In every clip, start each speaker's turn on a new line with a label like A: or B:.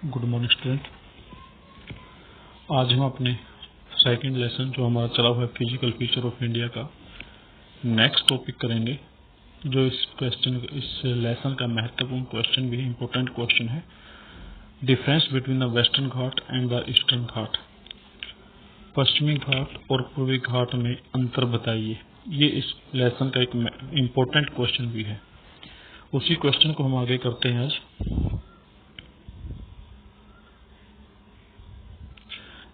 A: Good morning student. आज हम अपने सेकंड लेसन जो हमारा चला हुआ है फिजिकल फीचर ऑफ इंडिया का नेक्स्ट टॉपिक करेंगे, जो इस लेसन का महत्वपूर्ण क्वेश्चन भी है, इम्पोर्टेंट क्वेश्चन है। Difference between the western Ghat and the eastern Ghat. पश्चिमी घाट और पूर्वी घाट में अंतर बताइए। ये इस लेसन का एक इम्पोर्टेंट क्वेश्चन भी है। उसी क्वेश्चन को हम आगे करते हैं आज।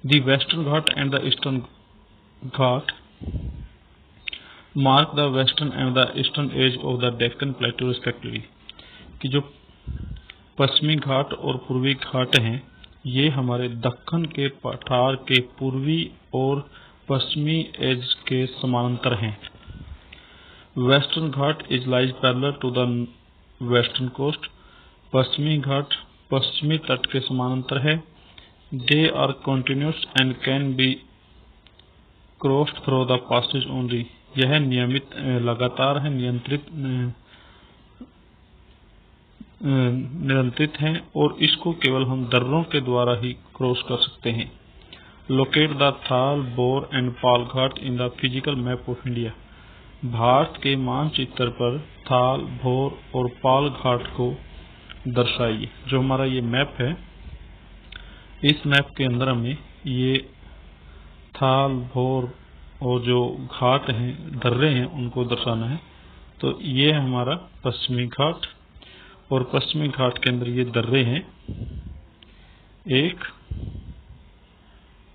A: The Western Ghat and the Eastern Ghat mark the western and the eastern edge of the Deccan Plateau respectively। कि जो पश्चिमी घाट और पूर्वी घाट हैं, ये हमारे दक्कन के पठार के पूर्वी और पश्चिमी एज के समानांतर हैं। Western Ghat is lies parallel to the western coast. पश्चिमी घाट पश्चिमी तट के समानांतर है। They are continuous and can be crossed through the passage only। यह नियमित लगातार है, नियंत्रित है और इसको केवल हम दर्रों के द्वारा ही क्रॉस कर सकते हैं। लोकेट द थाल, bore and Pal Ghat in the physical map of India. Bharat के मानचित्र पर थाल, भोर और पाल घाट को दर्शाइए। जो हमारा ये मैप है, इस मैप के अंदर हमें ये थाल, भोर और जो घाट हैं, दर्रे हैं, उनको दर्शाना है। तो ये है हमारा पश्चिमी घाट और पश्चिमी घाट के अंदर ये दर्रे हैं, 1,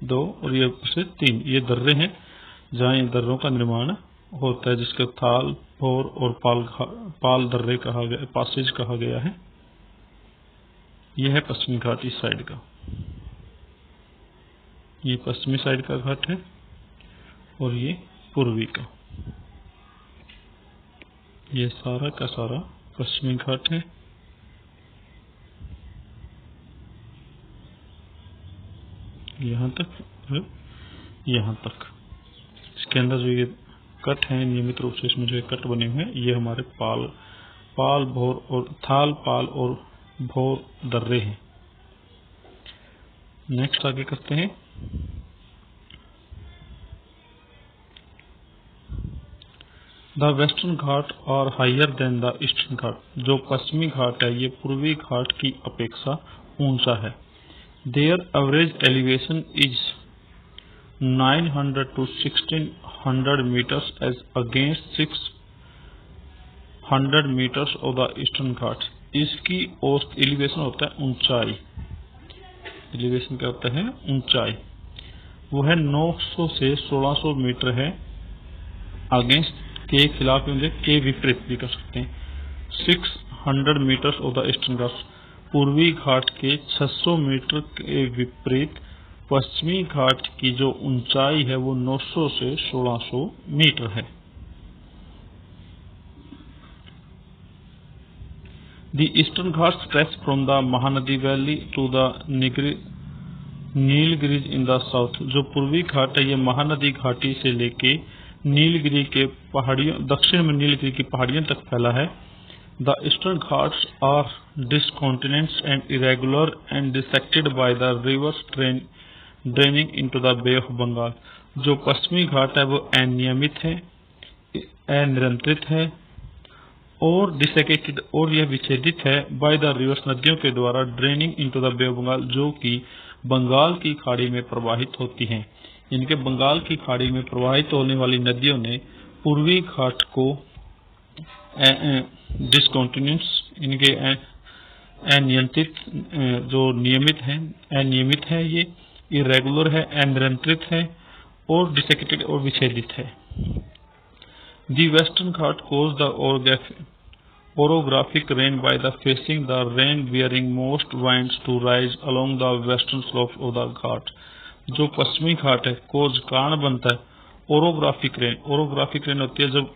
A: 2 और ये से 3 ये दर्रे हैं जहाँ इन दर्रों का निर्माण होता है, जिसके थाल, भोर और पाल दर्रे कहा गया, पासेज कहा गया है। यह है पश्चिमी घाट इस साइड का, ये पश्चिमी साइड का घाट है और ये पूर्वी का। ये सारा का सारा पश्चिमी घाट है। यहाँ तक और यहाँ तक। इसके अंदर जो ये कट है, नियमित रूप से इसमें जो कट बने हुए हैं, ये हमारे पाल, भोर और थाल, पाल और भोर दर्रे हैं। नेक्स्ट आगे करते हैं। The western Ghat are higher than the eastern Ghat. जो पश्चिमी घाट है, ये पूर्वी घाट की अपेक्षा ऊंचा है। Their average elevation is 900 to 1600 metres as against 600 metres of the eastern Ghat. इसकी औसत एलिवेशन होता है ऊंचाई। एलिवेशन क्या होता है? ऊंचाई। वो है 900 से 1600 मीटर है। अगेंस्ट के खिलाफ के विपरीत भी कर सकते हैं। 600 मीटर्स ऑफ द ईस्टर्न घाट। पूर्वी घाट के 600 मीटर के विपरीत पश्चिमी घाट की जो ऊंचाई है वो 900 से 1600 मीटर है। The Eastern Ghats stretch from the Mahanadi Valley to the Nilgiri in the south। जो पूर्वी घाट है, ये महानदी घाटी से लेके नीलगिरी के पहाड़ियों, दक्षिण में नीलगिरी की पहाड़ियों तक फैला है। The Eastern Ghats are discontinuous and irregular and dissected by the rivers draining into the Bay of Bengal। जो पश्चिमी घाट है वो अनियमित है, अनियंत्रित है और डिसेकेटेड और यह विच्छेदित है बाय द रिवर्स, नदियों के द्वारा, draining into the Bay of Bengal, जो कि बंगाल की खाड़ी में प्रवाहित होती हैं। इनके बंगाल की खाड़ी में प्रवाहित होने वाली नदियों ने पूर्वी घाट को डिसकंटिन्यूस, इनके अनियंत्रित, जो नियमित है, अनियमित है, ये इरेगुलर है, अनियंत्रित है और डिसेकेटेड और विच्छेदित है। The Western Ghat caused the orographic rain by the facing the rain-bearing most winds to rise along the western slopes of the Ghat। जो पश्चिमी घाट है, कोज कारण बनता है ओरोग्राफिक रेन। ओरोग्राफिक रेन होती है जब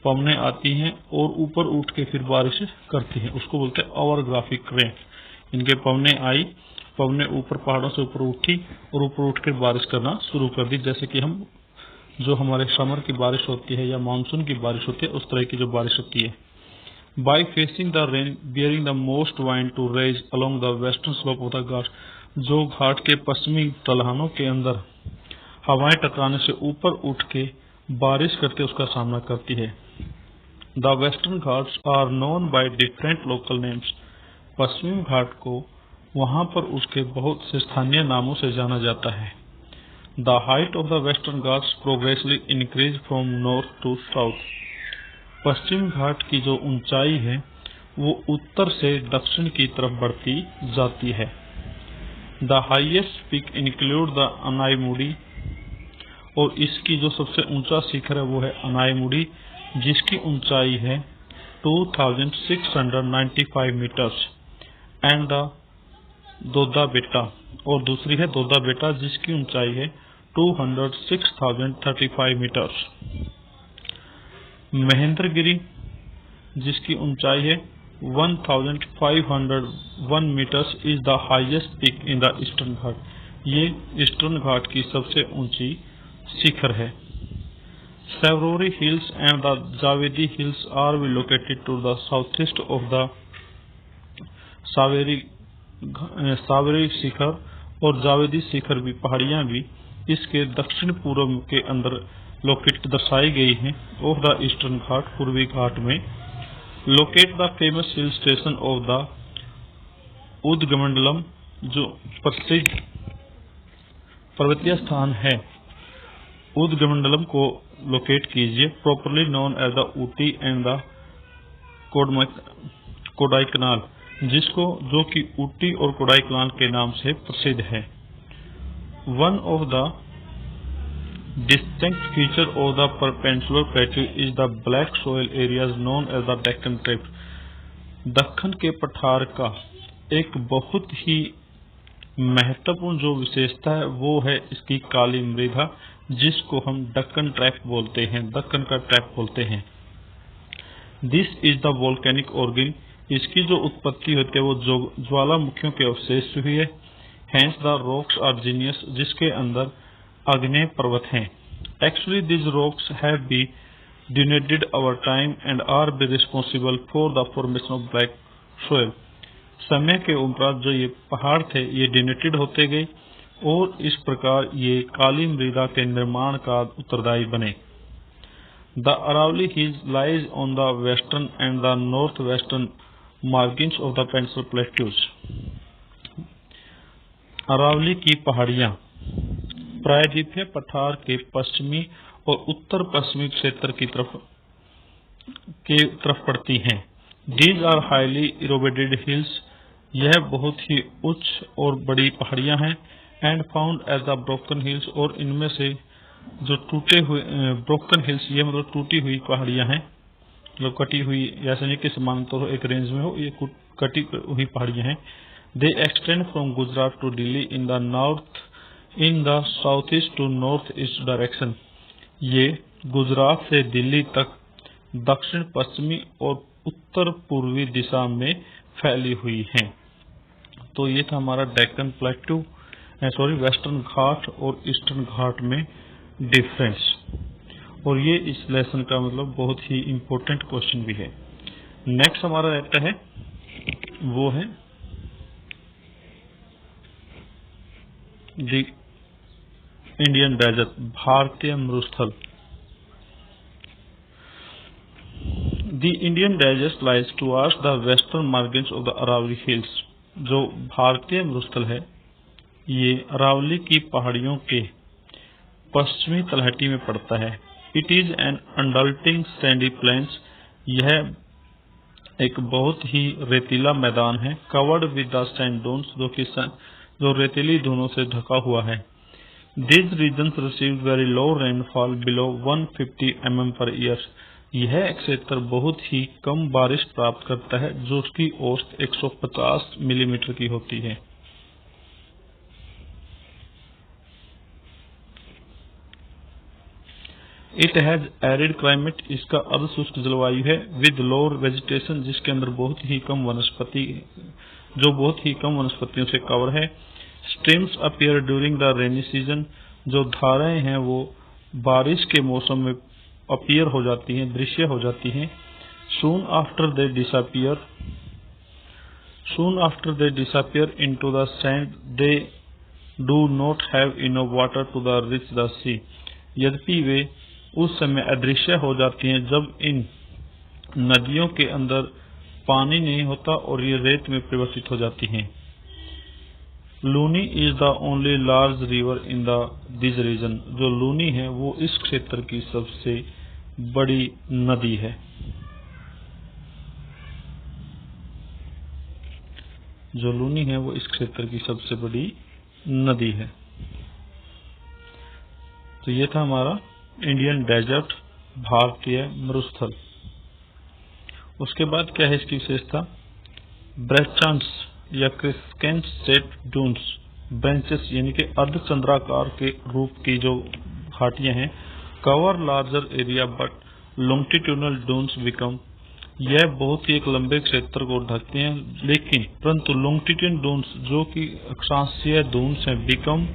A: पवनें आती हैं और ऊपर उठ के फिर बारिश करती हैं, उसको बोलते हैं ओवरग्राफिक रेन। इनके पवनें आई, पवनें ऊपर पहाड़ों से ऊपर उठी और ऊपर उठ के बारिश करना शुरू कर दी। जैसे कि हम जो हमारे समर की बारिश होती है या मानसून की बारिश होती है, उस तरह की जो बारिश होती है। By facing the rain, bearing the most wind to rage along the western slope of the Ghats, जो घाट के पश्चिमी ढलानों के अंदर हवाएं टकराने से ऊपर उठ के बारिश करते उसका सामना करती है। The Western Ghats are known by different local names. पश्चिमी घाट को वहां पर उसके बहुत से स्थानीय नामों से जाना जाता है। The height of the Western Ghats progressively increase from north to south. पश्चिम घाट की जो ऊंचाई है वो उत्तर से दक्षिण की तरफ बढ़ती जाती है। The highest peak include the Anamudi, और इसकी जो सबसे ऊंचा शिखर है वो है अनाईमुड़ी, जिसकी ऊंचाई है 2695 मीटर्स, एंड द दोदा बेटा, और दूसरी है दोदा बेटा जिसकी ऊंचाई है 206,035 मीटर्स। महेंद्रगिरी जिसकी ऊंचाई है 1501 metres is the highest peak in the eastern Ghat. ये ईस्टर्न घाट की सबसे ऊंची शिखर है। Savrori Hills and the Javedi Hills are located to the southeast of the Saveri शिखर और जावेदी शिखर भी पहाड़ियां भी इसके दक्षिण पूर्व के अंदर लोकेट दर्शाई गई हैं। ऑफ द ईस्टर्न घाट, पूर्वी घाट में locate the famous hill station of the Udagamandalam, जो प्रसिद्ध पर्वतीय स्थान है उदगमंडलम को लोकेट कीजिए। Properly known as the Ooty and the Kodaikanal, जिसको जो कि ऊटी और कोडाईकनाल के नाम से प्रसिद्ध है। One of the distinct feature of the perpendicular plateau is the black soil areas known as the Deccan trap. Deccan के पठार का एक बहुत ही महत्वपूर्ण जो विशेषता है वो है इसकी काली मृदा, जिसको हम दक्कन ट्रैप बोलते हैं, दक्कन का ट्रैप बोलते हैं। This is the volcanic organ, इसकी जो उत्पत्ति होती है वो ज्वालामुखियों के अवशेष हुई है। Hence the rocks are igneous, जिसके अंदर आग्नेय पर्वत हैं। Actually this rocks have be denudated over time and are be responsible for the formation of black soil. समय के उपरांत जो ये पहाड़ थे ये डिनेटेड होते गए और इस प्रकार ये काली मृदा के निर्माण का उत्तरदायी बने। The Aravalli hills lies on the western end the north western margins of the peninsular plateaus. Aravalli की पहाड़ियां प्रायद्वीपीय पठार के पश्चिमी और उत्तर पश्चिमी क्षेत्र की तरफ पड़ती हैं। These are highly eroded hills, यह बहुत ही उच्च और बड़ी पहाड़ियां हैं। And found as the broken hills, और इनमें से जो टूटे हुए ब्रोकन हिल्स, ये मतलब टूटी हुई पहाड़ियां हैं, मतलब कटी हुई, ऐसा नहीं कि समान तो एक रेंज में हो, ये कटी हुई पहाड़ियां हैं। They extend from Gujarat to Delhi in the north, in the south east to north east direction. ये गुजरात से दिल्ली तक दक्षिण पश्चिमी और उत्तर पूर्वी दिशा में फैली हुई हैं। तो ये था हमारा डेक्कन प्लेट्यू, वेस्टर्न घाट और ईस्टर्न घाट में डिफरेंस, और ये इस लेसन का मतलब बहुत ही इम्पोर्टेंट क्वेश्चन भी है। नेक्स्ट हमारा रहता है वो है द इंडियन डेजर्ट, भारतीय मरुस्थल। The Indian desert lies towards the western margins of the Aravalli hills. जो भारतीय मरुस्थल है ये अरावली की पहाड़ियों के पश्चिमी तलहटी में पड़ता है। It is an undulating sandy plains, यह एक बहुत ही रेतीला मैदान है। Covered with the sand dunes, जो रेतीली धुनों से ढका हुआ है। This regions receive very low rainfall below 150 mm per year. यह क्षेत्र बहुत ही कम बारिश प्राप्त करता है, जो उसकी औसत 150 मिलीमीटर की होती है। इट हैज एरिड क्लाइमेट, इसका अर्धशुष्क जलवायु है। विद लोअर वेजिटेशन, जिसके अंदर बहुत ही कम वनस्पतियों से कवर है। Streams appear during the rainy season, जो धाराएं हैं वो बारिश के मौसम में अपीयर हो जाती हैं, दृश्य हो जाती हैं। Soon after they disappear, into the sand, they do not have enough water to reach the sea. यद्यपि वे उस समय अदृश्य हो जाती हैं जब इन नदियों के अंदर पानी नहीं होता और ये रेत में परिवर्तित हो जाती हैं। Luni is the only large river in this region. जो लूनी है वो इस क्षेत्र की सबसे बड़ी नदी है। जो लूनी है वो इस क्षेत्र की सबसे बड़ी नदी है। तो ये था हमारा इंडियन डेजर्ट, भारतीय मरुस्थल। उसके बाद क्या है इसकी विशेषता? ब्रेचांस या क्रिस्केंट सेट डून्स, ब्रेंचेस यानी कि अर्धचंद्राकार के रूप की जो घाटियां हैं, cover larger area but longitudinal dunes become, यह बहुत ही एक लंबे क्षेत्र को ढकते हैं, लेकिन परंतु लॉन्गिट्यूडनल डून्स जो कि अक्षांशीय डून्स हैं, बिकम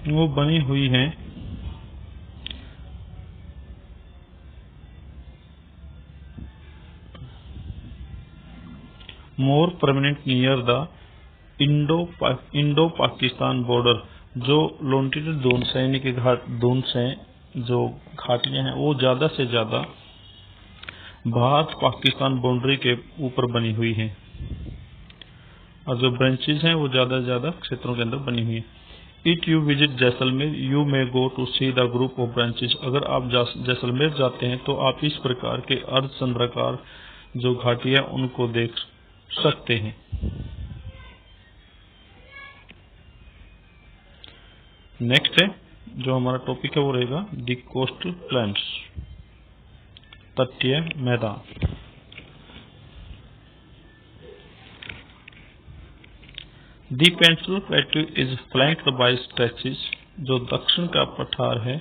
A: वो बनी हुई हैं मोर permanent near the Indo Pakistan border. जो लॉन्गिट्यूडनल डून्स हैं यानी कि डून्स हैं, जो घाटियां हैं, वो ज्यादा से ज्यादा भारत पाकिस्तान बाउंड्री के ऊपर बनी हुई हैं, और जो ब्रांचेस हैं वो ज्यादा से ज्यादा क्षेत्रों के अंदर बनी हुई है। If you visit Jaisalmer you may go to see the group of branches. अगर आप जैसलमेर जाते हैं तो आप इस प्रकार के अर्धचंद्राकार जो घाटियां उनको देख सकते हैं। नेक्स्ट है जो हमारा टॉपिक है वो रहेगा दी कोस्टल प्लेन्स, तटीय मैदान। The peninsular plateau is flanked by stretches. जो दक्षिण का पठार है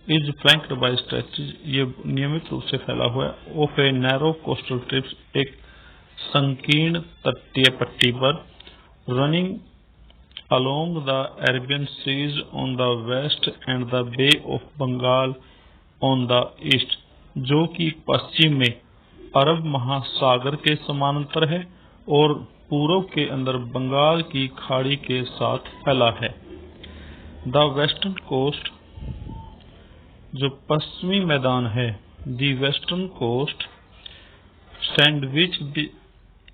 A: इज फ्लैंक्ड बाय स्ट्रेचेस, ये नियमित रूप से फैला हुआ है। Of a narrow coastal trips, एक संकीर्ण तटीय पट्टी पर, running along the Arabian Seas on the west and the Bay of Bengal on the east, जो कि पश्चिम में अरब महासागर के समानांतर है और पूर्व के अंदर बंगाल की खाड़ी के साथ फैला है। द वेस्टर्न कोस्ट, जो पश्चिमी मैदान है, the western coast sandwich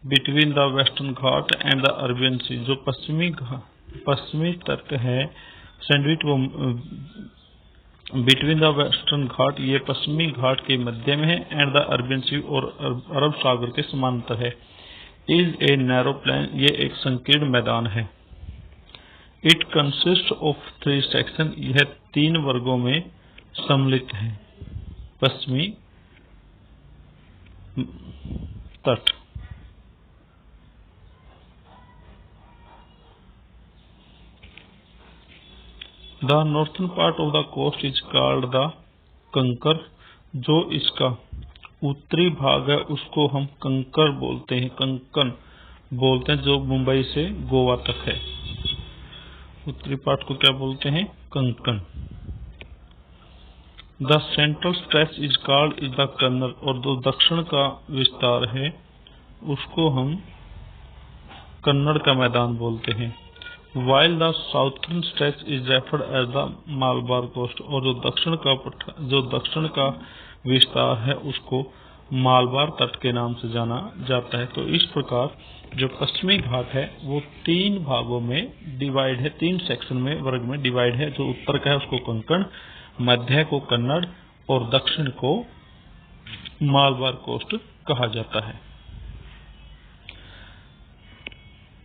A: between the western Ghat and the Arabian sea, जो पश्चिमी तट है, सैंडविच वो बिटवीन द वेस्टर्न घाट, ये पश्चिमी घाट के मध्य में है, एंड द अरबियन सी और अरब सागर के समांतर है। इज ए नैरो प्लेन, ये एक संकीर्ण मैदान है। इट कंसिस्ट ऑफ 3 सेक्शन, यह 3 वर्गों में सम्मिलित है। पश्चिमी तट, the northern part of the coast is called the Konkan, जो इसका उत्तरी भाग है उसको हम कंकर बोलते हैं, कंकन बोलते हैं, जो मुंबई से गोवा तक है। उत्तरी पार्ट को क्या बोलते हैं? Konkan. The central stretch is called is the Kannada, और जो दक्षिण का विस्तार है उसको हम कन्नड़ का मैदान बोलते हैं। While the southern stretch is referred as the Malabar coast, और जो दक्षिण का विस्तार है उसको मालबार तट के नाम से जाना जाता है। तो इस प्रकार जो पश्चिमी घाट है वो 3 भागों में डिवाइड है, 3 सेक्शन में वर्ग में डिवाइड है। जो उत्तर का है उसको कंकण, मध्य को कन्नड़ और दक्षिण को मालबार कोस्ट कहा जाता है।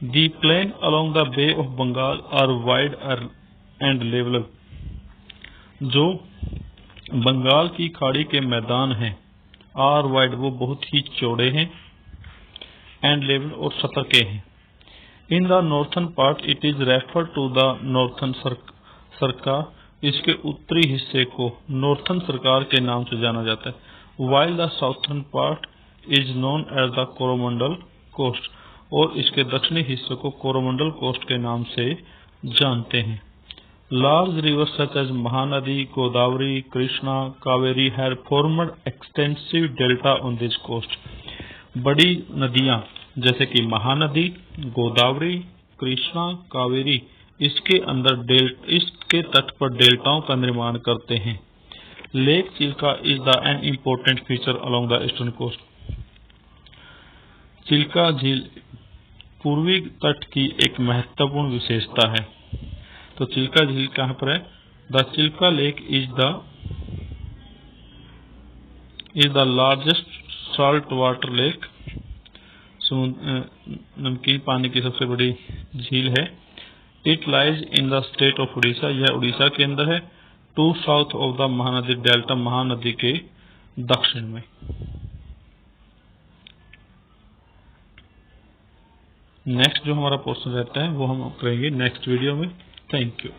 A: The plain along the Bay of Bengal are wide and level, जो बंगाल की खाड़ी के मैदान हैं, are wide, वो बहुत ही चौड़े हैं, and level और सतह के हैं। In the northern part it is referred to the northern सरकार, इसके उत्तरी हिस्से को नॉर्थन सरकार के नाम से जाना जाता है। While the southern part is known as the Coromandel coast, और इसके दक्षिणी हिस्से को कोरोमंडल कोस्ट के नाम से जानते हैं। Large rivers such as Mahanadi, Godavari, Krishna, Kaveri have formed extensive delta on this coast. बड़ी नदियां जैसे कि महानदी, गोदावरी, कृष्णा, कावेरी इसके तट पर डेल्टाओं का निर्माण करते हैं। Lake Chilka is an important feature along the eastern coast. Chilka झील पूर्वी तट की एक महत्वपूर्ण विशेषता है। तो चिल्का झील कहाँ पर है? The Chilka lake is the largest salt water lake, नमकीन पानी की सबसे बड़ी झील है। It lies in the state of Orissa, यह उड़ीसा के अंदर है। To south of the Mahanadi delta, Mahanadi के दक्षिण में। नेक्स्ट जो हमारा पोर्शन रहता है वो हम करेंगे नेक्स्ट वीडियो में। Thank you.